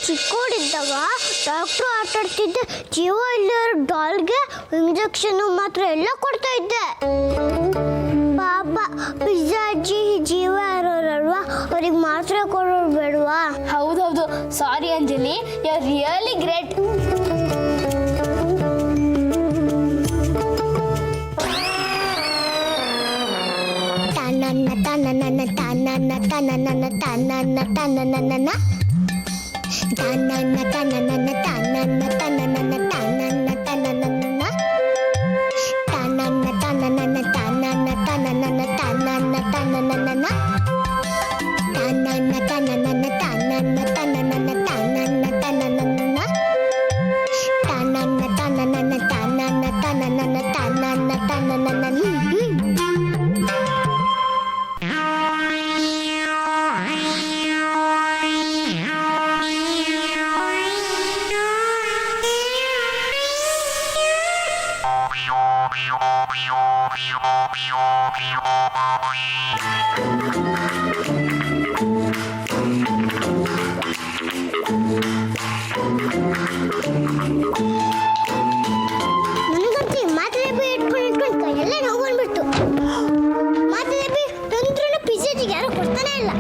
ಚಿಕ್ಕವರಿದ್ದಾಗ ಡಾಕ್ಟ್ರು ಆಟಾಡ್ತಿದ್ದೆ, ಜೀವ ಇಲ್ಲರ ಡಾಲ್ಗೆ ಇಂಜೆಕ್ಷನ್ ಮಾತ್ರ ಎಲ್ಲ ಕೊಡ್ತಾ ಇದ್ದೆ. ಪಾಪ ಪಿಜ್ಜಾ ಅಜ್ಜಿ ಜೀವ ಇರೋರಲ್ವಾ, ಅವ್ರಿಗೆ ಮಾತ್ರ ಕೊಡೋರು ಬೇಡವಾ? ಹೌದೌದು, sorry Anjali, you are really great. ನನಗಂತೂ ಮಾತ್ರೆ ಇಟ್ಕೊಂಡು ಕೈಯೆಲ್ಲ ನೋವು ಬಂದ್ಬಿಡ್ತು. ಮಾತ್ರೆ ತಂತ್ರನ ಪಿಜ್ಜಾಜಿಗೆ ಯಾರು ಕೊಡ್ತಾನೆ ಇಲ್ಲ.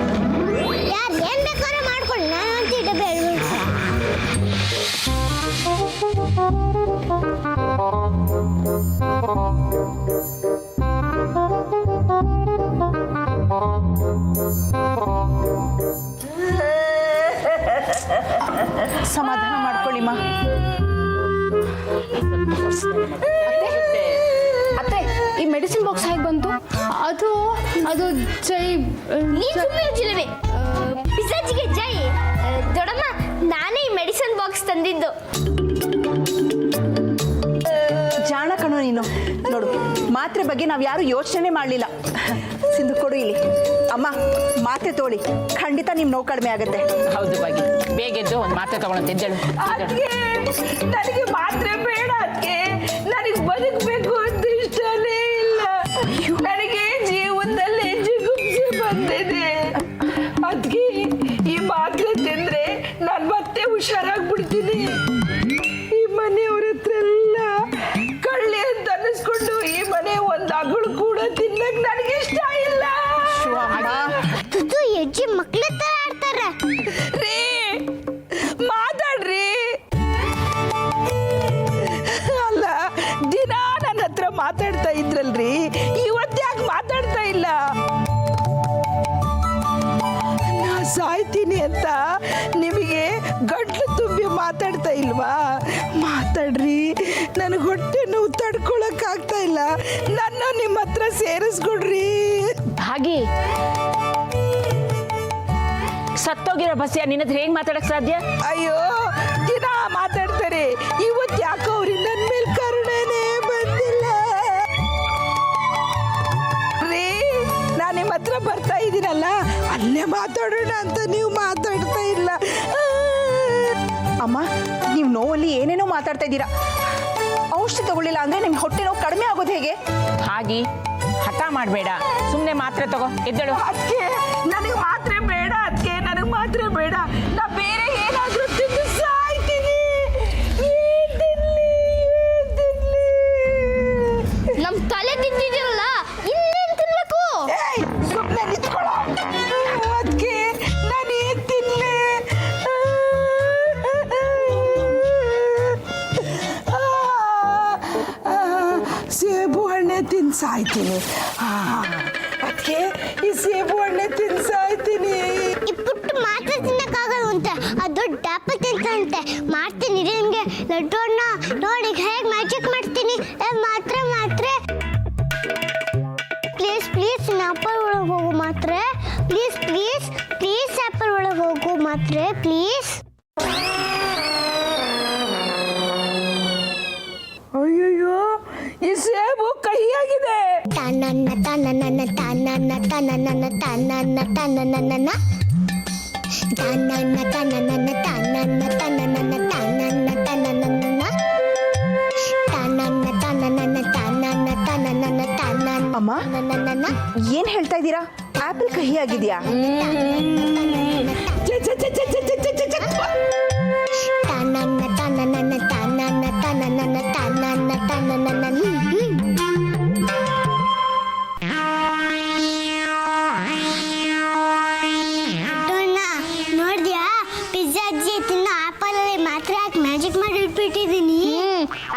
ಯಾರು ಏನ್ ಬೇಕಾದ್ರೂ ಮಾಡ್ಕೊಳ್ಳಿ, ನಾನಂತೂ ಇಡ ಬೇಡ. ಸಮಾಧಾನ ಮಾಡ್ಕೊಳ್ಳಿಮ್ಮ. ಅತ್ತೆ, ಈ ಮೆಡಿಸಿನ್ ಬಾಕ್ಸ್ ಹೇಗೆ ಬಂತು? ಅದು ಅದು ಜೈ ಜಿಲೇಬಿ ಪಿಜ್ಜಾಜಿಗೆ ಜೈ. ದೊಡ್ಡಮ್ಮ, ನಾನೇ ಈ ಮೆಡಿಸಿನ್ ಬಾಕ್ಸ್ ತಂದಿದ್ದು. ಜಾಣ ಕಣೋ ನೀನು. ನೋಡು, ಮಾತ್ರೆ ಬಗ್ಗೆ ನಾವು ಯಾರು ಯೋಚನೆ ಮಾಡಲಿಲ್ಲ. ಸಿಂಧು ಕೊಡು ಇಲ್ಲಿ. ಅಮ್ಮ, ಮಾತ್ರೆ ತೋಳಿ, ಖಂಡಿತ ನಿಮ್ಮ ನೋವು ಕಡಿಮೆ ಆಗುತ್ತೆ. ಹೌದು ಬಾಗಿ, ಬೇಗೆದ್ದು ಒಂದು ಮಾತ್ರೆ ತಗೊಳಂತ ಎದ್ದೇಳು. ನನಗೆ ಮಾತ್ರೆ ಬೇಡ ಅದಕ್ಕೆ, ನನಗೆ ಬದುಕಬೇಕು ಅಂತ ಇಷ್ಟನೇ ಇಲ್ಲ. ನನಗೆ ಜೀವನದಲ್ಲಿ ಜಿಗುಪ್ಸೆ ಬಂದಿದೆ. ಅದಕ್ಕೆ ಈ ಮಾತ್ರೆ ತಿಂದ್ರೆ ನಾನು ಮತ್ತೆ ಹುಷಾರಾಗ್ಬಿಡ್ತೀನಿ. ಈ ಮನೆಯವ್ರ ಹತ್ರ ಎಲ್ಲ ಕಳ್ಳಿ ಅಂತ ಅನ್ನಿಸ್ಕೊಂಡು ಈ ಮನೆ ಒಂದು ಅಗಳು ಕೂಡ ತಿನ್ನಕ್ ನನಗೆ ಇಷ್ಟ ಇಲ್ಲ. ಹೆಜ್ಜೆ ಮಕ್ಳ ತರ ಆಡ್ತಾರೆ ರೀ, ಮಾತಾಡ್ರಿ. ಅಲ್ಲ, ದಿನ ನನ್ನ ಹತ್ರ ಮಾತಾಡ್ತಾ ಇದ್ರಲ್ರಿ, ಇವತ್ತ್ಯಾಕೆ ಮಾತಾಡ್ತಾ ಇಲ್ಲ? ನಾ ಸಾಯ್ತೀನಿ ಅಂತ ನಿಮಗೆ ಗಂಟ್ಲು ತುಂಬಿ ಮಾತಾಡ್ತಾ ಇಲ್ವಾ? ಮಾತಾಡ್ರಿ. ನನಗೆ ಹೊಟ್ಟೆ ನೋವು ತಡ್ಕೊಳಕ್ ಆಗ್ತಾ ಇಲ್ಲ. ನನ್ನ ನಿಮ್ಮ ಹತ್ರ ಸೇರಿಸ್ಕೊಡ್ರಿ. ಹಾಗೆ ಸತ್ತೋಗಿರೋ ಬಸ್ಸಿಯ ನಿನ್ನ ಹತ್ರ ಹೆಂಗ್ ಮಾತಾಡಕ್ ಸಾಧ್ಯ? ಅಯ್ಯೋ, ದಿನ ಮಾತಾಡ್ತಾರೆ. ಇವತ್ತು ಯಾಕೋ ಅವ್ರಿಗೆ ನನ್ನ ಮೇಲೆ ಕರುಣೆನೇ ಬಂದಿಲ್ಲ ರೀ. ನಾನು ನಿಮ್ಮ ಹತ್ರ ಬರ್ತಾ ಇದ್ದೀನಲ್ಲ, ಅಲ್ಲೇ ಮಾತಾಡೋಣ ಅಂತ ನೀವು ಮಾತಾಡ್ತಾ ಇಲ್ಲ. ಅಮ್ಮ, ನೀವು ನೋವಲ್ಲಿ ಏನೇನೋ ಮಾತಾಡ್ತಾ ಇದ್ದೀರಾ. ಔಷಧಿ ತಗೊಳ್ಳಿಲ್ಲ ಅಂದ್ರೆ ನಿಮ್ಗೆ ಹೊಟ್ಟೆ ನೋವು ಕಡಿಮೆ ಆಗೋದು ಹೇಗೆ? ಹಾಗೆ ಹಠ ಮಾಡಬೇಡ, ಸುಮ್ಮನೆ ಮಾತ್ರೆ ತಗೋ, ಎದ್ದೇಳು. ಅದಕ್ಕೆ ನನಗೆ ಮಾತ್ರೆ ಬೇಡ, ಅದಕ್ಕೆ ನನಗೆ ಮಾತ್ರೆ ಬೇಡ. ನಾ ಬೇರೆ ಏನಾದರೂ ತಿಂದು ಸಾಯ್ತೀನಿ. ಏನ್ ತಿನ್ಲಿ? ನಮ್ ತಲೆ ತಿಂದಿದ್ದೀರಲ್ಲ, ಇನ್ನೇನ್ ತಿನ್ಬೇಕು? ಸುಮ್ಮನೆ ನಿಂತ್ಕೊಳ್ಳೋ. ಅದಕ್ಕೆ ನಾನು ಏನ್ ತಿನ್ಲಿ? ಸೇಬು ಹಣ್ಣೆ ತಿಂದು ಸಾಯ್ತೀನಿ. ಅದಕ್ಕೆ ಈ ಸೇಬು ಹಣ್ಣೆ ತಿಂದು ಸಾಯ್ತೀನಿ. ಈ ಪುಟ್ಟು ಮಾತ್ರ ತಿನ್ನಕ್ಕಾಗಲ್ಲ ಅಂತೆ, ಅದು ದೊಡ್ಡ ಆಪಲ್ ತಿಂತಂತೆ. ಮಾಡ್ತೀನಿ ನಿಮಗೆ ಲಡ್ಡೂನ ನೋಡಿ ಹೇಗೆ ಮ್ಯಾಜಿಕ್ ಮಾಡ್ತೀನಿ. ಮಾತ್ರೆ ಮಾತ್ರೆ ಪ್ಲೀಸ್ ಪ್ಲೀಸ್ ಆಪಲ್ ಒಳಗೆ ಹೋಗು ಮಾತ್ರೆ. ಪ್ಲೀಸ್ ಪ್ಲೀಸ್ ಪ್ಲೀಸ್ ಆಪಲ್ ಒಳಗೆ ಹೋಗು ಮಾತ್ರೆ ಪ್ಲೀಸ್. ಅಯ್ಯಯ್ಯೋ, ಈ ಸೇಬು ಕಹಿಯಾಗಿದೆ. ತನ್ನ ತನ್ನ ತನ್ನ ತನ್ನ ತನ್ನ ತನ್ನ ಅಮ್ಮ, ಏನ್ ಹೇಳ್ತಾ ಇದ್ದೀರಾ? ಆಪಲ್ ಕಹಿ ಆಗಿದ್ಯಾ?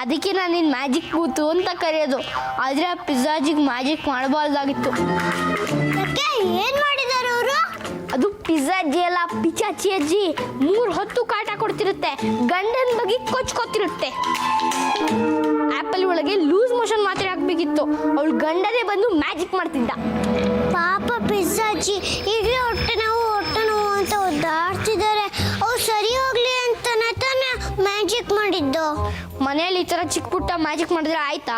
ಅದಕ್ಕೆ ನಾನು ನಿನ್ನ ಮ್ಯಾಜಿಕ್ ಬೂತು ಅಂತ ಕರೆಯೋದು. ಆದರೆ ಆ ಪಿಜ್ಜಾಜಿಗೆ ಮ್ಯಾಜಿಕ್ ಮಾಡಬಾರ್ದಾಗಿತ್ತು. ಯಾಕೆ ಏನ್ ಮಾಡಿದಾರೆ ಅವರು? ಅದು ಪಿಜ್ಜಾಜಿ ಅಲ್ಲ, ಪಿಚಾಚಿ ಅಜ್ಜಿ. 3 ಹೊತ್ತು ಕಾಟ ಕೊಡ್ತಿರುತ್ತೆ, ಗಂಡನ ಬಗ್ಗೆ ಕೊಚ್ಕೊತಿರುತ್ತೆ. ಆಪಲ್ ಒಳಗೆ ಲೂಸ್ ಮೋಷನ್ ಮಾತ್ರೆ ಹಾಕ್ಬೇಕಿತ್ತು, ಅವಳು ಗಂಡನೇ ಬಂದು ಮ್ಯಾಜಿಕ್ ಮಾಡ್ತಿದ್ದ. ಪಾಪ ಪಿಜ್ಜಾಜಿ ಈಗಲೇ ಹೊಟ್ಟೆ ನೋವು ಅಂತ ಒದ್ದಾಡ್ತಿದ್ದಾರೆ. ಅವ್ರು ಸರಿ ಹೋಗ್ಲಿ ಅಂತಾನೆ ತಾನೆ ಮ್ಯಾಜಿಕ್ ಮಾಡಿದ್ದು. ಮನೆಯಲ್ಲಿ ಈ ಥರ ಚಿಕ್ಕ ಪುಟ್ಟ ಮ್ಯಾಜಿಕ್ ಮಾಡಿದ್ರೆ ಆಯ್ತಾ?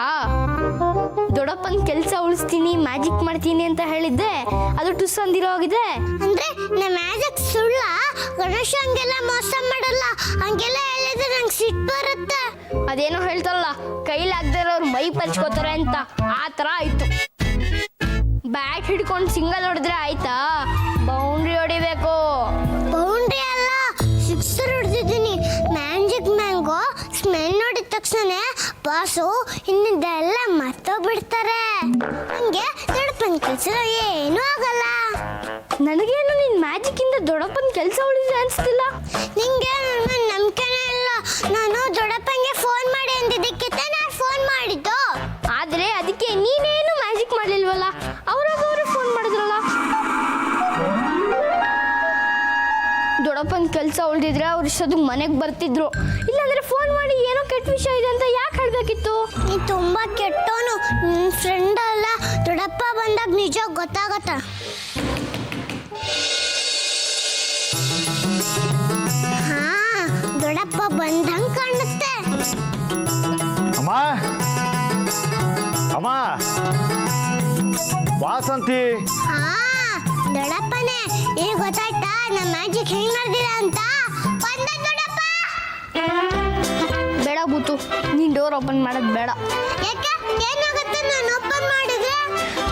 ದೊಡ್ಡಪ್ಪನ ಕೆಲಸ ಉಳಿಸ್ತೀನಿ, ಮ್ಯಾಜಿಕ್ ಮಾಡ್ತೀನಿ ಅಂತ ಹೇಳಿದ್ದೆ, ಅದು ಟುಸ್ ಅಂದಿರೋ ಹೋಗಿದೆ. ಅಂದ್ರೆ ನಾ ಮ್ಯಾಜಿಕ್ ಸುಳ್ಳ? ಗಣೇಶ ಹಂಗೆಲ್ಲ ಮೋಸ ಮಾಡಲ್ಲ, ಹಂಗೆಲ್ಲ ಹೇಳಿದ್ರೆ ನಂಗೆ ಸಿಟ್ಟು ಬರುತ್ತೆ. ಅದೇನೋ ಹೇಳ್ತಾರಲ್ಲ, ಕೈಲಾಗ್ದಿರೋರು ಮೈ ಪರ್ಚ್ಕೋತಾರೆ ಅಂತ, ಆ ಥರ ಆಯ್ತು. ಬ್ಯಾಟ್ ಹಿಡ್ಕೊಂಡು ಸಿಂಗಲ್ ಹೊಡೆದ್ರೆ ಆಯ್ತಾ? ಬೌಂಡ್ರಿ ಹೊಡಿಬೇಕು. ಬೌಂಡ್ರಿ ಅಲ್ಲ, ಸಿಕ್ಸರ್ ಹೊಡೆದಿದ್ದೀನಿ. ಮ್ಯಾಜಿಕ್ ಮ್ಯಾಂಗೋ ಸ್ಮೆಲ್ ನೋಡಿದ ತಕ್ಷಣ ಬಾಸು ಇನ್ನಿದ್ದೆಲ್ಲ ಮರ್ತೋಗ್ಬಿಡ್ತಾರೆ. ಹಂಗೆ ದೊಡ್ಡಪ್ಪನ ಕೆಲಸ ಏನೂ ಆಗಲ್ಲ. ನನಗೇನು ನಿನ್ನ ಮ್ಯಾಜಿಕ್ಕಿಂದ ದೊಡ್ಡಪ್ಪನ ಕೆಲಸ ಉಳಿದಿದೆ ಅನಿಸ್ತಿಲ್ಲ. ನಿಂಗೆ ನನ್ನ ನಂಬಿಕೆನೇ ಇಲ್ಲ. ನಾನು ದೊಡ್ಡಪ್ಪನಿಗೆ ಫೋನ್ ಮಾಡಿ ಅಂದಿದ್ದಕ್ಕೆ ನಾನು ಫೋನ್ ಮಾಡಿದ್ದು. ಆದರೆ ಅದಕ್ಕೆ ನೀನೇನು ಮ್ಯಾಜಿಕ್ ಮಾಡಲಿಲ್ವಲ್ಲ, ಅವರೇ ಫೋನ್ ಮಾಡಿದ್ರಲ್ಲ. ದೊಡ್ಡಪ್ಪನ ಕೆಲಸ ಉಳಿದಿದ್ರೆ ಅವ್ರು ಇಷ್ಟೊತ್ತಿಗೆ ಮನೆಗೆ ಬರ್ತಿದ್ರು. ಇಲ್ಲಾಂದ್ರೆ ಫೋನ್ ಮಾಡಿ ಏನೋ ಕೆಟ್ಟ ವಿಷಯ ಇದೆ ಅಂತ ಯಾಕೆ ಹೇಳಬೇಕಿತ್ತು? ನೀ ತುಂಬ ಕೆಟ್ಟೋನು. ನಿನ್ನ ಫ್ರೆಂಡ್ ಅಲ್ಲ, ದೊಡ್ಡಪ್ಪ ಬಂದಾಗ ನಿಜ ಗೊತ್ತಾಗತ್ತ. ಹಾ, ದೊಡ್ಡಪ್ಪ ಬಂದಂಗೆ ಕಾಣುತ್ತೆ. ಅಮ್ಮ ಅಮ್ಮ ವಾಸಂತಿ. ಹಾ, ದೊಡ್ಡಪ್ಪನೇ. ಈಗ ಗೊತ್ತಾಯ್ತಾ ನಮ್ಮ ಮ್ಯಾಜಿಕ್ ಹೆಂಗ್ ಮಾಡ್ದಿರ ಅಂತ? ಬಂದ ದೊಡ್ಡಪ್ಪ. ಬೇಡ ಬೂತು, ನೀನು ಡೋರ್ ಓಪನ್ ಮಾಡೋದು ಬೇಡ. ಯಾಕೆ? ಏನಾಗುತ್ತೆ ನಾನು ಓಪನ್ ಮಾಡಿದ್ರೆ?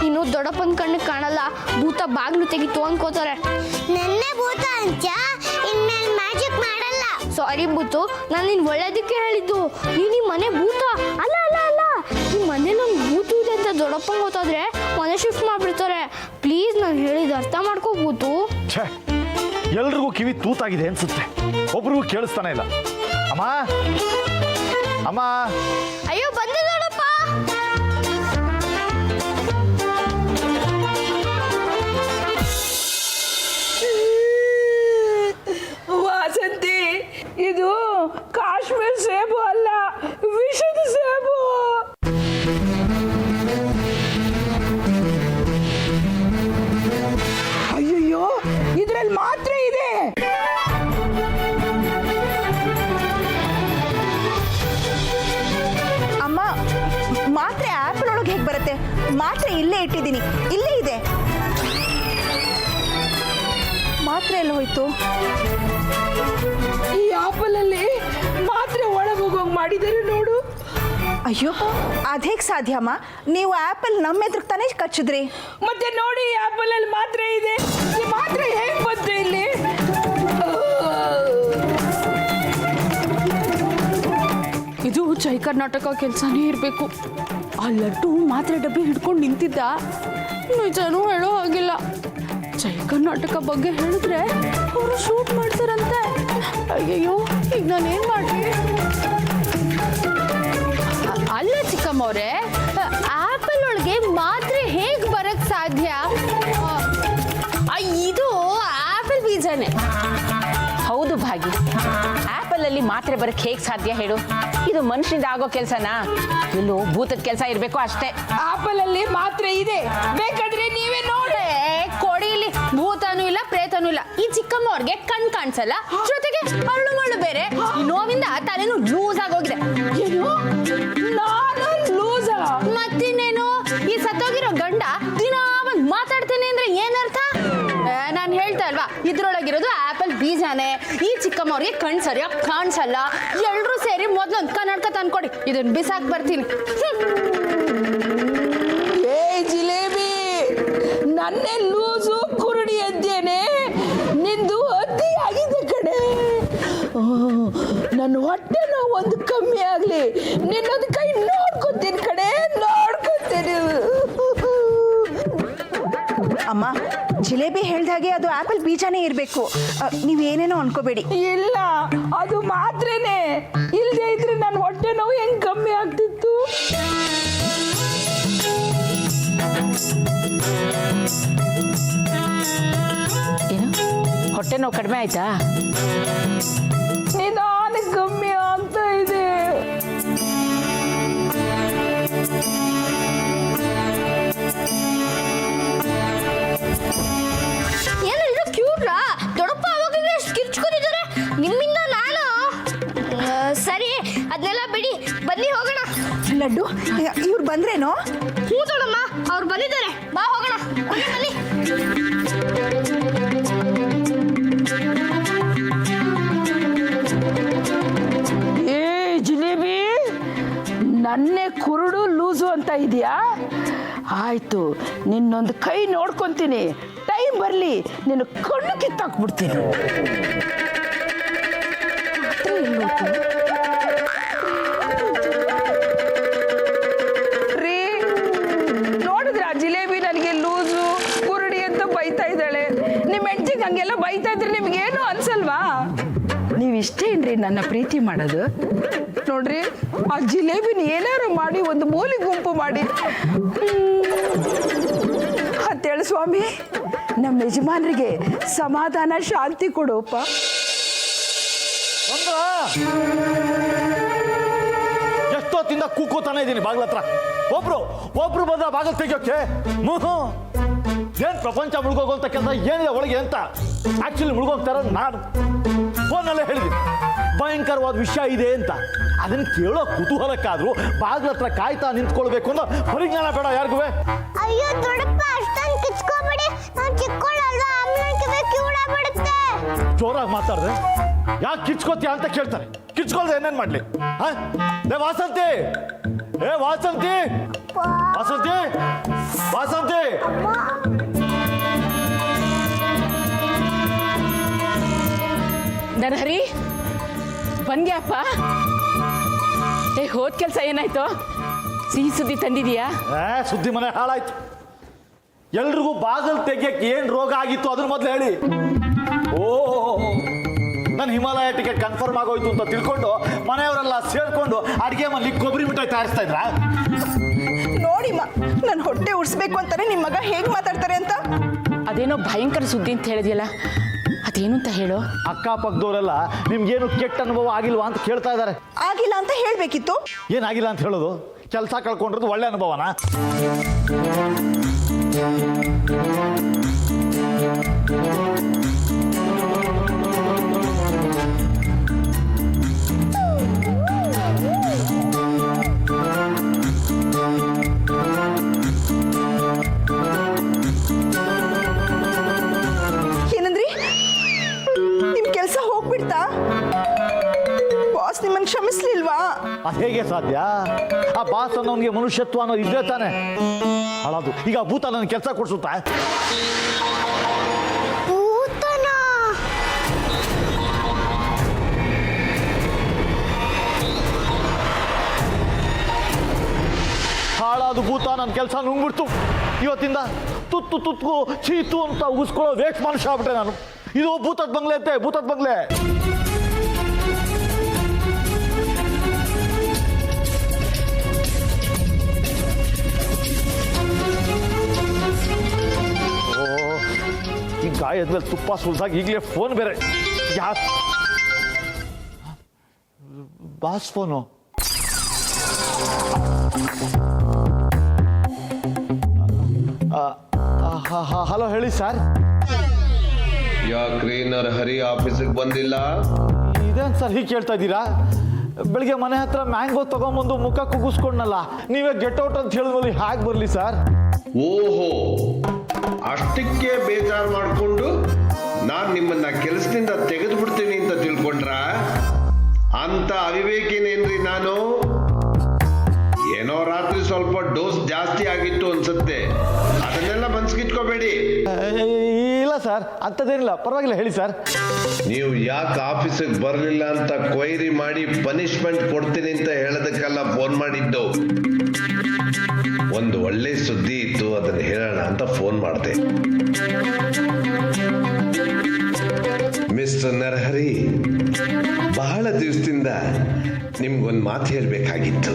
ನೀನು ದೊಡ್ಡಪ್ಪನ ಕಣ್ಣಿಗೆ ಕಾಣಲ್ಲ, ಭೂತ ಬಾಗ್ಲು ತೆಗಿತು ಅನ್ಕೋತಾರೆ. ನನ್ನೇ ಭೂತ ಅಂತ್ಯ, ಇನ್ಮೇಲೆ ಮ್ಯಾಜಿಕ್ ಮಾಡಲ್ಲ. ಸಾರಿ ಬೂತು, ನಾನು ನಿನ್ನ ಒಳ್ಳೇದಕ್ಕೆ ಹೇಳಿದ್ದು. ನೀನು ಈ ಮನೆ ಭೂತ ಅಲ್ಲ ಅಲ್ಲ ಅಲ್ಲ, ಈ ಮನೇಲಿ ಒಂದು ಭೂತು ಇದೆ ಅಂತ ದೊಡ್ಡಪ್ಪನ ಗೊತ್ತಾದ್ರೆ ಮನೆ ಶಿಫ್ಟ್ ಮಾಡಿಬಿಡ್ತಾರೆ. ಪ್ಲೀಸ್ ನಾನು ಹೇಳಿದ್ದು ಅರ್ಥ ಮಾಡ್ಕೋಬೂತು. ಛೇ, ಎಲ್ರಿಗೂ ಕಿವಿ ತೂತಾಗಿದೆ ಅನ್ಸುತ್ತೆ, ಒಬ್ರಿಗೂ ಕೇಳಿಸ್ತಾನೆ ಇಲ್ಲ. ಅಮ್ಮ ಅಮ್ಮ. ಅಯ್ಯೋ ಬಂದೆ ದೊಡ್ಡಪ್ಪ. ವಾಸಂತಿ, ಇದು ಕಾಶ್ಮೀರ್ ಸೇಬು ಅಲ್ಲ, ವಿಷದ ಸೇಬು. ಅಯ್ಯಯ್ಯೋ, ಇದ್ರಲ್ಲಿ ಮಾತ್ರ ಇದೆ. ಅಮ್ಮ, ಮಾತ್ರೆ ಆ್ಯಪಲ್ ಒಳಗೆ ಹೇಗೆ ಬರುತ್ತೆ? ಮಾತ್ರೆ ಇಲ್ಲೇ ಇಟ್ಟಿದ್ದೀನಿ, ಇಲ್ಲೇ ಇದೆ. ಮಾತ್ರೆ ಎಲ್ಲ ಹೋಯ್ತು? ಈ ಆಪಲ್ ಅಲ್ಲಿ ಮಾತ್ರೆ ಒಳಗೋಗೋಗಿ ಮಾಡಿದ್ದಾರೆ ನೋಡು. ಅಯ್ಯೋ, ಅದೇಗೆ ಸಾಧ್ಯ ಅಮ್ಮ? ನೀವು ಆ್ಯಪಲ್ ನಮ್ಮ ಎದುರು ತಾನೇ ಕಚ್ಚಿದ್ರಿ. ಮತ್ತೆ ನೋಡಿ, ಈ ಆಪಲ್ ಅಲ್ಲಿ ಮಾತ್ರೆ ಇದೆ. ಈ ಮಾತ್ರೆ ಹೇಗೆ ಬಂತು ಇಲ್ಲಿ? ಇದು ಜೈ ಕರ್ನಾಟಕ ಕೆಲಸನೇ ಇರಬೇಕು. ಆ ಲಡ್ಡು ಮಾತ್ರೆ ಡಬ್ಬಿ ಹಿಡ್ಕೊಂಡು ನಿಂತಿದ್ದ. ನಿಜನೂ ಹೇಳೋ ಹಾಗಿಲ್ಲ. ಜೈ ಕರ್ನಾಟಕ ಬಗ್ಗೆ ಹೇಳಿದ್ರೆ ಅವರು ಶೂಟ್ ಮಾಡ್ತಾರಂತೆ. ಅಯ್ಯಯ್ಯೋ, ಈಗ ನಾನೇನು ಮಾಡಲಿ? ಅಲ್ಲ ಚಿಕ್ಕಮ್ಮವ್ರೆ, ಆಪಲ್ ಒಳಗೆ ಮಾತ್ರೆ ಹೇಗೆ ಬರಕ್ ಸಾಧ್ಯ? ಇದು ಆಪಲ್ ಬೀಜನೇ. ಹೌದು ಭಾಗಿ, ಆಪಲ್ ಅಲ್ಲಿ ಮಾತ್ರೆ ಬರಕ್ಕೆ ಹೇಗೆ ಸಾಧ್ಯ ಹೇಳು? ಇದು ಮನುಷ್ಯನಿಂದ ಆಗೋ ಕೆಲಸನಾ? ಎಲ್ಲೋ ಭೂತದ ಕೆಲಸ ಇರಬೇಕು ಅಷ್ಟೇ. ಆಪಲ್ ಅಲ್ಲಿ ಮಾತ್ರೆ ಇದೆ, ಬೇಕಾದ್ರೆ ನೀವೇ ನೋಡಿ. ಕೊಡಿಲಿ, ಭೂತನೂ ಇಲ್ಲ ಪ್ರೇತನೂ ಇಲ್ಲ. ಈ ಚಿಕ್ಕಮ್ಮವ್ರಿಗೆ ಕಣ್ ಕಾಣಿಸಲ್ಲ, ಜೊತೆಗೆ ಹಳ್ಳು ಮಳ್ಳು ಬೇರೆ. ಈ ನೋವಿಂದ ತಲೆನೂ ಲೂಸ್ ಆಗೋಗಿದೆ. ಏನು? ನಾನು ಲೂಸ? ಮತ್ತಿನ್ನೇನು? ಈ ಸತ್ತೋಗಿರೋ ಗಂಡ ದಿನ ಬಂದು ಮಾತಾಡ್ತೇನೆ ಅಂದ್ರೆ ಏನರ್ಥ? ನಾನು ಹೇಳ್ತಾ ಅಲ್ವಾ, ಇದ್ರೊಳಗಿರೋದು ಆಪಲ್ ಬೀಜಾನೆ. ಈ ಚಿಕ್ಕಮ್ಮವ್ರಿಗೆ ಕಣ್ ಸರಿಯಾಗಿ ಕಾಣಿಸಲ್ಲ. ಎಲ್ರೂ ಸೇರಿ ಮೊದ್ಲೊಂದು ಕನ್ನಡಕ ತಂದ್ಕೊಡಿ, ಇದನ್ನ ಬಿಸಾಕ್ ಬರ್ತೀನಿ. ಏ ಜಿಲೇಬಿ, ನನ್ನೇ ಲೂಸು ಕುರುಡಿ ಅದ್ದೇನೆ. ನಿಂದು ಅತಿ ಆಗಿದೆ ಕಡೆ. ನನ್ನ ಹೊಟ್ಟೆ ನೋವು ಒಂದು ಕಮ್ಮಿ ಆಗ್ಲಿ, ನಿನ್ನೊಂದು ಕೈ ನೋಡ್ಕೊತೀನಿ ಕಡೆ, ನೋಡ್ಕೊತೀನಿ. ಅಮ್ಮ, ಜಿಲೇಬಿ ಹೇಳ್ದಾಗೆ ಅದು ಆಪಲ್ ಬೀಜನೇ ಇರಬೇಕು. ನೀವೇನೇನೋ ಅನ್ಕೋಬೇಡಿ. ಇಲ್ಲ, ಅದು ಮಾತ್ರೇನೆ. ಇಲ್ಲದೆ ಇದ್ರೆ ನನ್ನ ಹೊಟ್ಟೆ ನೋವು ಹೆಂಗ್ ಕಮ್ಮಿ ಆಗ್ತಿತ್ತು. ಏನು ಹೊಟ್ಟೆ ನೋವು ಕಡಿಮೆ ಆಯ್ತಾ? ನಿಧಾನ ಕಮ್ಮಿ ಆಗ್ತಾ ಇದೆ. ಏನು ಇದು ಕ್ಯೂಟ್ರಾ? ದೊಡ್ಡಪ್ಪ ಅವಾಗಲೇ ಎಷ್ಟು ಕಿರ್ಚ್ಕೊಂಡಿದ್ದಾರೆ. ನಿಮ್ಮಿಂದ ನಾನು ಸರಿ, ಅದನ್ನೆಲ್ಲ ಬಿಡಿ, ಬನ್ನಿ ಹೋಗೋಣ. ಲಡ್ಡು, ಇವ್ರು ಬಂದ್ರೇನೋ? ಹ್ಞೂ ದೊಡ್ಡಮ್ಮ, ಅವ್ರು ಬಂದಿದ್ದಾರೆ. ಬಾ ಹೋಗೋಣ, ಬನ್ನಿ ಬನ್ನಿ. ಏ ಜಿಲೇಬಿ, ನನ್ನೇ ಕುರುಡು ಲೂಸು ಅಂತ ಇದೆಯಾ? ಆಯ್ತು, ನಿನ್ನೊಂದು ಕೈ ನೋಡ್ಕೊಂತೀನಿ. ಟೈಮ್ ಬರಲಿ, ನಿನ್ನ ಕಣ್ಣು ಕಿತ್ತಾಕ್ಬಿಡ್ತೀನಿ. ರೀ, ನೋಡಿದ್ರ ಜಿಲೇಬಿ ನನಗೆ ಲೂಸು ಕುರುಡಿ ಅಂತ ಬೈತಾ ಇದ್ದಾಳೆ. ನಿಮ್ಮ ಹೆಂಡತಿಗೆ ಹಂಗೆಲ್ಲ ಬೈತಾ ಇದ್ರೆ ನಿಮ್ಗೇನು ಅನ್ಸಲ್ವಾ? ನೀವು ಇಷ್ಟೇನ್ರಿ ನನ್ನ ಪ್ರೀತಿ ಮಾಡೋದು? ನೋಡ್ರಿ, ಆ ಜಿಲೇಬಿನ ಏನಾರು ಮಾಡಿ ಒಂದು ಮೂಲಿ ಗುಂಪು ಮಾಡಿ ಅಂತೇಳಿ ಸ್ವಾಮಿ, ನಮ್ಮ ಯಜಮಾನರಿಗೆ ಸಮಾಧಾನ ಶಾಂತಿ ಕೊಡೋಪ್ಪ. ಎಷ್ಟೊತ್ತಿಂದ ಕೂಕೋತಾನೆ ಇದ್ದೀನಿ ಬಾಗ್ಲ ಹತ್ರ. ಒಬ್ರು ಬಂದ ಬಾಗಿಲು ತೆಗಿಯೋಕೆ. ಏನ್ ಪ್ರಪಂಚ ಮುಳುಗೋಗುವಂತ ಕೆಲಸ ಏನಿದೆ ಒಳಗೆ ಅಂತ ಆಕ್ಚುಲಿ ಮುಳುಗೋಗ್ತಾರ. ನಾನು ಫೋನಲ್ಲೇ ಹೇಳಿದ್ದೀನಿ ಭಯಂಕರವಾದ ವಿಷಯ ಇದೆ ಅಂತ. ಅದನ್ನ ಕೇಳೋ ಕುತೂಹಲಕ್ಕಾದ್ರೂ ಬಾಗ್ಲ ಹತ್ರ ಕಾಯ್ತಾ ನಿಂತ್ಕೊಳ್ಬೇಕು ಅನ್ನೋ ಪರಿಜ್ಞಾನ ಬೇಡ ಯಾರಿಗೂ? ಅಯ್ಯೋ ದೊಡ್ಡಪ್ಪ, ಅಷ್ಟೊಂದು ಕಿಚ್ಕೋಬೇಡಿ. ನಾನು ಚಿಕ್ಕೋಳಲ್ಲ, ಅಮ್ಮನಿಗೆ ಕಿವುಡಾಗ್ಬಿಡುತ್ತೆ. ಜೋರಾಗಿ ಮಾತಾಡಿದ್ರೆ ಯಾಕೆ ಕಿಚ್ಕೋತೀಯ ಅಂತ ಕೇಳ್ತಾರೆ. ಕಿಚ್ಕೊಳ್ದೆ ಏನೇನ್ ಮಾಡ್ಲಿ? ವಾಸಂತಿ, ವಾಸಂತಿ, ವಾಸಂತಿ, ವಾಸಂತಿ. ನರಹರಿ ಬಂದ್ಯಾಪ್ಪ? ಹೋದ್ ಕೆಲಸ ಏನಾಯ್ತು? ಸಿಹಿ ಸುದ್ದಿ ತಂದಿದೀಯಾ? ಸುದ್ದಿ ಮನೆ ಹಾಳಾಯ್ತು. ಎಲ್ರಿಗೂ ಬಾಗಿಲು ತೆಗಿಯಕ್ಕೆ ಏನ್ ರೋಗ ಆಗಿತ್ತು ಅದ್ರ ಮೊದಲು ಹೇಳಿ. ನನ್ನ ಹಿಮಾಲಯ ಟಿಕೆಟ್ ಕನ್ಫರ್ಮ್ ಆಗೋಯ್ತು ಅಂತ ತಿಳ್ಕೊಂಡು ಮನೆಯವರೆಲ್ಲ ಸೇರ್ಕೊಂಡು ಅಡಿಗೆ ಮನೆಯಲ್ಲಿ ಕೊಬ್ಬರಿ ಮಿಠಾಯಿ ತಯಾರಿಸ್ತಾ ಇದ್ರ. ನೋಡಿ ನನ್ನ ಹೊಟ್ಟೆ ಉಡ್ಸ್ಬೇಕು ಅಂತಾನೆ ನಿಮ್ಮ ಮಗ ಹೇಗ್ ಮಾತಾಡ್ತಾರೆ ಅಂತ. ಅದೇನೋ ಭಯಂಕರ ಸುದ್ದಿ ಅಂತ ಹೇಳಿದ್ಯಲ್ಲ, ಅದೇನು ಅಂತ ಹೇಳು. ಅಕ್ಕಪಕ್ಕದವರೆಲ್ಲ ನಿಮ್ಗೇನು ಕೆಟ್ಟ ಅನುಭವ ಆಗಿಲ್ವಾ ಅಂತ ಕೇಳ್ತಾ ಇದ್ದಾರೆ. ಆಗಿಲ್ಲ ಅಂತ ಹೇಳ್ಬೇಕಿತ್ತು. ಏನಾಗಿಲ್ಲ ಅಂತ ಹೇಳೋದು? ಕೆಲಸ ಕಳ್ಕೊಂಡಿರೋದು ಒಳ್ಳೆ ಅನುಭವನಾ? ಏನಂದ್ರಿ? ನಿಮ್ ಕೆಲಸ ಹೋಗ್ಬಿಡ್ತಾ? ಬಾಸ್ ನಿಮ್ಮನ್ನು ಕ್ಷಮಿಸ್ಲಿಲ್ವಾ? ಅದು ಹೇಗೆ ಸಾಧ್ಯ? ಆ ಬಾಸ್ ಅನ್ನೋನಿಗೆ ಮನುಷ್ಯತ್ವ ಅನ್ನೋದು ಇದ್ರೆ ತಾನೆ. ಹಾಳದು ಈಗ ಭೂತ ನನ್ನ ಕೆಲಸ ಕೊಡ್ಸುತ್ತಾ? ಹಾಳಾದು ಭೂತ ನನ್ನ ಕೆಲಸ ನುಂಗ್ಬಿಡ್ತು. ಇವತ್ತಿಂದ ತುತ್ತು ಚೀತು ಅಂತ ಉಗಿಸ್ಕೊಳ್ಳೋ ವೇಸ್ಟ್ ಮನುಷ್ಯ ಆಗ್ಬಿಟ್ಟೆ ನಾನು. ಇದು ಭೂತದ ಬಂಗ್ಲೆ ಅಂತೆ, ಭೂತದ ಬಂಗ್ಲೆ. ಈ ಗಾಯದ ಮೇಲೆ ತುಪ್ಪ ಸುಲ್ದಾಗ ಈಗಲೇ ಫೋನ್ ಬೇರೆ. Boss phone. ಹಲೋ, ಹೇಳಿ ಸರ್. ಯಾಕ್ರಿ ನರಹರಿ ಆಫೀಸಿಗೆ ಬಂದಿಲ್ಲ? ಇದೇನು ಸರ್ ಹೀಗೆ ಕೇಳ್ತಾ ಇದ್ದೀರಾ? ಬೆಳಿಗ್ಗೆ ಮನೆ ಹತ್ರ ಮ್ಯಾಂಗೋ ತಗೊಂಬಂದು ಮುಖ ಕುಗ್ಗಿಸ್ಕೊಂಡಲ್ಲ, ನೀವೇ ಗೆಟ್ ಔಟ್ ಅಂತ ಹೇಳಿದ್ಮೇಲೆ ಹೇಗೆ ಬರಲಿ ಸರ್? ಓಹೋ, ಅಷ್ಟಕ್ಕೆ ಬೇಜಾರು ಮಾಡಿಕೊಂಡು ನಾನು ನಿಮ್ಮನ್ನ ಕೆಲಸದಿಂದ ತೆಗೆದು ಬಿಡ್ತೀನಿ ಅಂತ ತಿಳ್ಕೊಂಡ್ರ? ಅಂತ ಅವಿವೇಕಿನೇನ್ರಿ ನಾನು? ಏನೋ ರಾತ್ರಿ ಸ್ವಲ್ಪ ಡೋಸ್ ಜಾಸ್ತಿ ಆಗಿತ್ತು ಅನ್ಸುತ್ತೆ, ಅದನ್ನೆಲ್ಲ ಮನ್ಸ್ಗಿಟ್ಕೋಬೇಡಿ. ಇಲ್ಲ ಸರ್, ಅಂಥದ್ದೇನಿಲ್ಲ, ಪರವಾಗಿಲ್ಲ, ಹೇಳಿ ಸರ್. ನೀವು ಯಾಕೆ ಆಫೀಸಿಗೆ ಬರಲಿಲ್ಲ ಅಂತ ಕ್ವೈರಿ ಮಾಡಿ ಪನಿಷ್ಮೆಂಟ್ ಕೊಡ್ತೀನಿ ಅಂತ ಹೇಳೋದಕ್ಕೆಲ್ಲ ಫೋನ್ ಮಾಡಿದ್ದು. ಒಂದು ಒಳ್ಳೆ ಸುದ್ದಿ ಇತ್ತು, ಅದನ್ನು ಹೇಳೋಣ ಅಂತ ಫೋನ್ ಮಾಡಿದೆ. ಮಿಸ್ಟರ್ ನರಹರಿ, ಬಹಳ ದಿವಸದಿಂದ ನಿಮ್ಗೊಂದು ಮಾತು ಹೇಳಬೇಕಾಗಿತ್ತು.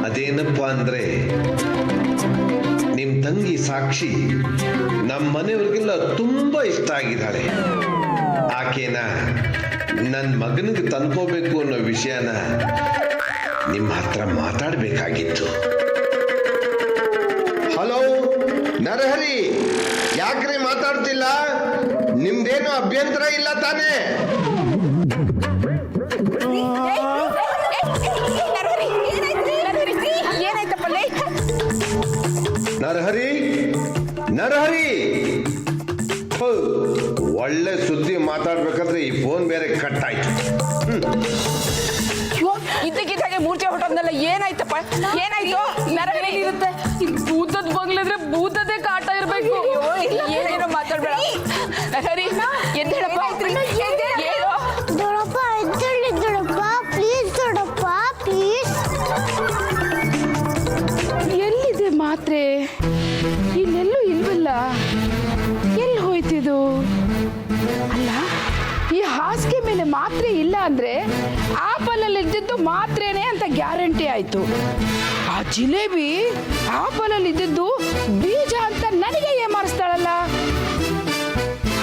ಅದೇನಪ್ಪ ಅಂದ್ರೆ, ನಿಮ್ ತಂಗಿ ಸಾಕ್ಷಿ ನಮ್ಮ ಮನೆಯವ್ರಿಗೆಲ್ಲ ತುಂಬಾ ಇಷ್ಟ ಆಗಿದ್ದಾಳೆ. ಆಕೆನ ನನ್ನ ಮಗನಿಗೆ ತಂದ್ಕೋಬೇಕು ಅನ್ನೋ ವಿಷಯನ ನಿಮ್ಮ ಹತ್ರ ಮಾತಾಡಬೇಕಾಗಿತ್ತು. ಹಲೋ ನರಹರಿ, ಯಾಕ್ರಿ ಮಾತಾಡ್ತಿಲ್ಲ? ನಿಮ್ದೇನು ಅಭ್ಯಂತರ ಇಲ್ಲ ತಾನೇ? ನರಹರಿ, ನರಹರಿ, ಒಳ್ಳೆ ಸುದ್ದಿ ಮಾತಾಡ್ಬೇಕಾದ್ರೆ ಈ ಫೋನ್ ಬೇರೆ ಕಟ್ ಆಯ್ತು. ಇದ್ದಕ್ಕಿದ್ದಾಗೆ ಮೂರ್ಛೆ ಹೊಟ್ಟೋದ್ನಲ್ಲ, ಏನಾಯ್ತಪ್ಪ? ಏನಾಯ್ತು? ನರಹರಿ ಇರುತ್ತೆ ಭೂತದ ಬಂಗ್ಲಿದ್ರೆ ಭೂತದೇ ಕಾಟ ಇರ್ಬೇಕು. ಏನೇನೋ ಮಾತಾಡ್ಬೇಡ. ನರಹರಿ ಎದ್ದೇಳಪ್ಪ, ಹೇಳು. ದೊಡ್ಡಪ್ಪ ಎದ್ದೇಳಿ ದೊಡ್ಡಪ್ಪ, ಪ್ಲೀಸ್ ದೊಡ್ಡಪ್ಪ, ಪ್ಲೀಸ್. ಎಲ್ಲಿದೆ ಮಾತ್ರೆ? ಇಲ್ಲೆಲ್ಲೂ ಇಲ್ವಲ್ಲ. ಎಲ್ಲಿ ಹೋಯ್ತಿದು? ಅಲ್ಲ, ಈ ಹಾಸಿಗೆ ಮೇಲೆ ಮಾತ್ರೆ ಇಲ್ಲ ಅಂದ್ರೆ ಆಪಲಲ್ಲಿ ಇದ್ದಿದ್ದು ಮಾತ್ರೆನೇ ಅಂತ ಗ್ಯಾರಂಟಿ ಆಯ್ತು. ಆ ಜಿಲೇಬಿ ಆಪಲಲ್ಲಿ ಇದ್ದಿದ್ದು ಬೀಜ ಅಂತ ನನಗೆ ಏಮಾರಿಸ್ತಾಳಲ್ಲ.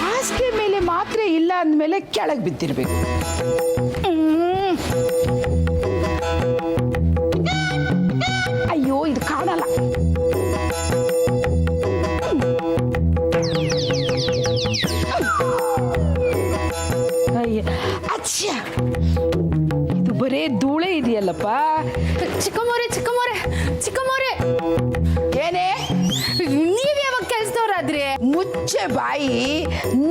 ಹಾಸಿಗೆ ಮೇಲೆ ಮಾತ್ರೆ ಇಲ್ಲ ಅಂದಮೇಲೆ ಕೆಳಗೆ ಬಿದ್ದಿರ್ಬೇಕು. ಅಯ್ಯೋ, ಇದು ಕಾಣಲ್ಲ. ಅಚ್ಚ, ಇದು ಬರೇ ಧೂಳೆ ಇದೆಯಲ್ಲಪ್ಪ. ಚಿಕ್ಕಮ್ಮೋರೆ ಚಿಕ್ಕಮ್ಮೋರೆ ಚಿಕ್ಕಮ್ಮೋರೆ, ಏನೇ ನೀವ್ ಯಾವಾಗ ಕೆಲ್ಸದವ್ರಾದ್ರೆ? ಮುಚ್ಚೆ ಬಾಯಿ,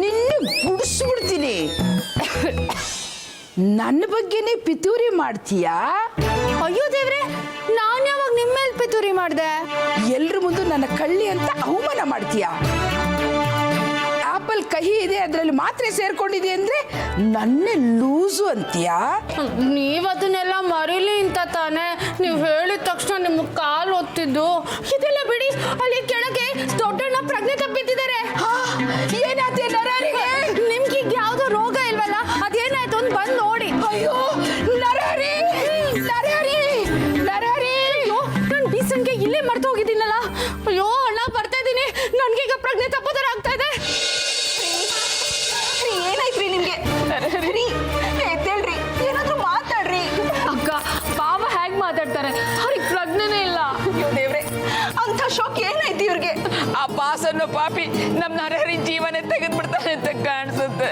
ನಿನ್ನ ಗುಡಿಸ್ಬಿಡ್ತೀನಿ. ನನ್ನ ಬಗ್ಗೆನೇ ಪಿತೂರಿ ಮಾಡ್ತೀಯಾ? ಅಯ್ಯೋ ದೇವ್ರೆ, ನಾನು ಯಾವಾಗ ನಿಮ್ಮ ಮೇಲೆ ಪಿತೂರಿ ಮಾಡಿದೆ? ಎಲ್ರ ಮುಂದೆ ನನ್ನ ಕಳ್ಳಿ ಅಂತ ಅವಮಾನ ಮಾಡ್ತೀಯಾ? ಆಪಲ್ ಕಹಿ ಇದೆ, ಅದರಲ್ಲಿ ಮಾತ್ರೆ ಸೇರ್ಕೊಂಡಿದೆ ಅಂದ್ರೆ ನನ್ನೇ ಲೂಸು ಅಂತೀಯಾ? ನೀವ್ ಅದನ್ನೆಲ್ಲ ಮರೀಲಿ ಅಂತ ತಾನೆ ನೀವು ಹೇಳಿದ ತಕ್ಷಣ ನಿಮ್ಗೆ ಕಾಲು ಒತ್ತಿದ್ದು. ಇದೆಲ್ಲ ಬಿಡಿ, ಅಲ್ಲಿ ಕೆಳಗೆ ದೊಡ್ಡಣ್ಣ ಪ್ರಜ್ಞೆ ತಪ್ಪಿದ್ದಾರೆ. ಏನಾಯ್ತು ನರಹರಿಗೆ? ನಿಮ್ಗೆ ಈಗ ಯಾವ್ದೋ ರೋಗ ಇಲ್ವಲ್ಲ, ಅದೇನಾಯ್ತು ಅಂತ ಬಂದು ನೋಡಿ. ಅಯ್ಯೋ ನರಹರಿ, ನರಹರಿ, ನರಹರಿ! ಅಯ್ಯೋ, ನಾನು ಬೀಸನ್ಗೆ ಇಲ್ಲೇ ಮರ್ತು ಹೋಗಿದ್ದೀನಲ್ಲ. ಅಯ್ಯೋ ಅಣ್ಣ, ಬರ್ತಾ ಇದ್ದೀನಿ. ನನ್ಗೀಗ ಪ್ರಜ್ಞೆ ತಪ್ಪೋದರ ಆಗ್ತಾ ಇದೆ. ಏನಾಯ್ತ್ರಿ ನಿಮ್ಗೆ? ಎದ್ದೇಳ್ರಿ, ಏನಾದ್ರೂ ಮಾತಾಡ್ರಿ. ಅಕ್ಕ, ಬಾಬಾ ಹೇಗ್ ಮಾತಾಡ್ತಾರೆ? ಅವ್ರಿಗೆ ಪ್ರಜ್ಞೆನೇ ಇಲ್ಲ. ದೇವ್ರೆ, ಅಂತ ಶಾಕ್ ಏನಾಯ್ತು ಇವ್ರಿಗೆ? ಆ ಪಾಸನ್ನು ಪಾಪಿ ನಮ್ಮ ನರಹರಿ ಜೀವನ ತೆಗೆದ್ಬಿಡ್ತಾನೆ ಅಂತ ಕಾಣಿಸುತ್ತೆ.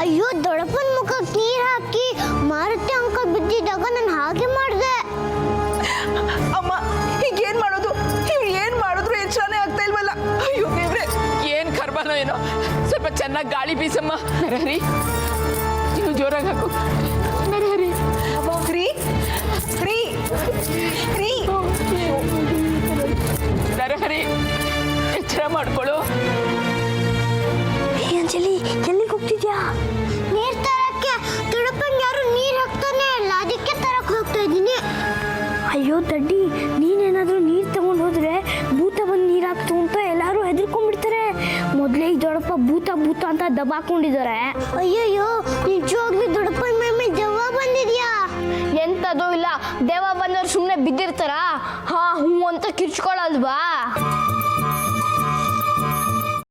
ಅಯ್ಯೋ, ದೊಡ್ಡಪ್ಪನ ಮುಖಕ್ಕೆ ನೀರು ಹಾಕಿ ಮಾರುತಿ ಅಂಕಲ್ ಬಿದ್ದಿದ್ದಾಗ ನಾನು ಹಾಗೆ ಮಾಡಿದೆ. ಅಮ್ಮ, ಈಗ ಏನ್ ಮಾಡೋದು? ಇವ್ರು ಏನ್ ಮಾಡಿದ್ರು ಎಚ್ಚರನೇ ಆಗ್ತಾ ಇಲ್ವಲ್ಲ. ಅಯ್ಯೋ ದೇವ್ರೆ, ಏನ್ ಕರ್ಮನೋ ಏನೋ. ಸ್ವಲ್ಪ ಚೆನ್ನಾಗಿ ಗಾಳಿ ಬೀಸಮ್ಮ ನರಹರಿ. ಇನ್ನು ಜೋರಾಗಿ ಹಾಕು ನರಹರಿ. ರೀ ರೀ ರೀ, ನರಹರಿ ಎಚ್ಚರ ಮಾಡ್ಕೊಳ್ಳು. ಅಂಜಲಿ, ಎಲ್ಲಿಗೆ ಹೋಗ್ತಿದ್ಯಾ? ನೀರ್ ತರಕ್ಕೆ. ದೊಡ್ಡಪ್ಪಂಗೆ ಯಾರು ನೀರ್ ಹಾಕ್ತಾನೆ ಇಲ್ಲ, ಅದಕ್ಕೆ ತರಕ್ ಹೋಗ್ತಾ ಇದ್ದೀನಿ. ಅಯ್ಯೋ ದಡ್ಡಿ, ನೀನೇನಾದ್ರೂ ನೀರ್ ತಗೊಂಡ್ ಹೋದ್ರೆ ಭೂತ ಬಂದು ನೀರ್ ಹಾಕ್ತು ಅಂತ ಎಲ್ಲಾರು ಹೆದರ್ಕೊಂಡ್ಬಿಡ್ತಾರೆ. ಮೊದ್ಲೇ ಈ ದೊಡ್ಡಪ್ಪ ಭೂತ ಭೂತ ಅಂತ ದಬಾಕೊಂಡಿದ್ದಾರೆ. ಅಯ್ಯಯ್ಯೋ, ನಿಜವಾಗ್ಲೂ ದೊಡ್ಡಪ್ಪನ ಮೇಲೆ ದೆವ್ವ ಬಂದಿದ್ಯಾ? ಎಂತದೂ ಇಲ್ಲ, ದೇವ ಬಂದವ್ರು ಸುಮ್ಮನೆ ಬಿದ್ದಿರ್ತಾರ. ಹಾ ಹ್ಞೂ ಅಂತ ಕಿರ್ಚ್ಕೊಳ್ಳಲ್ವಾ?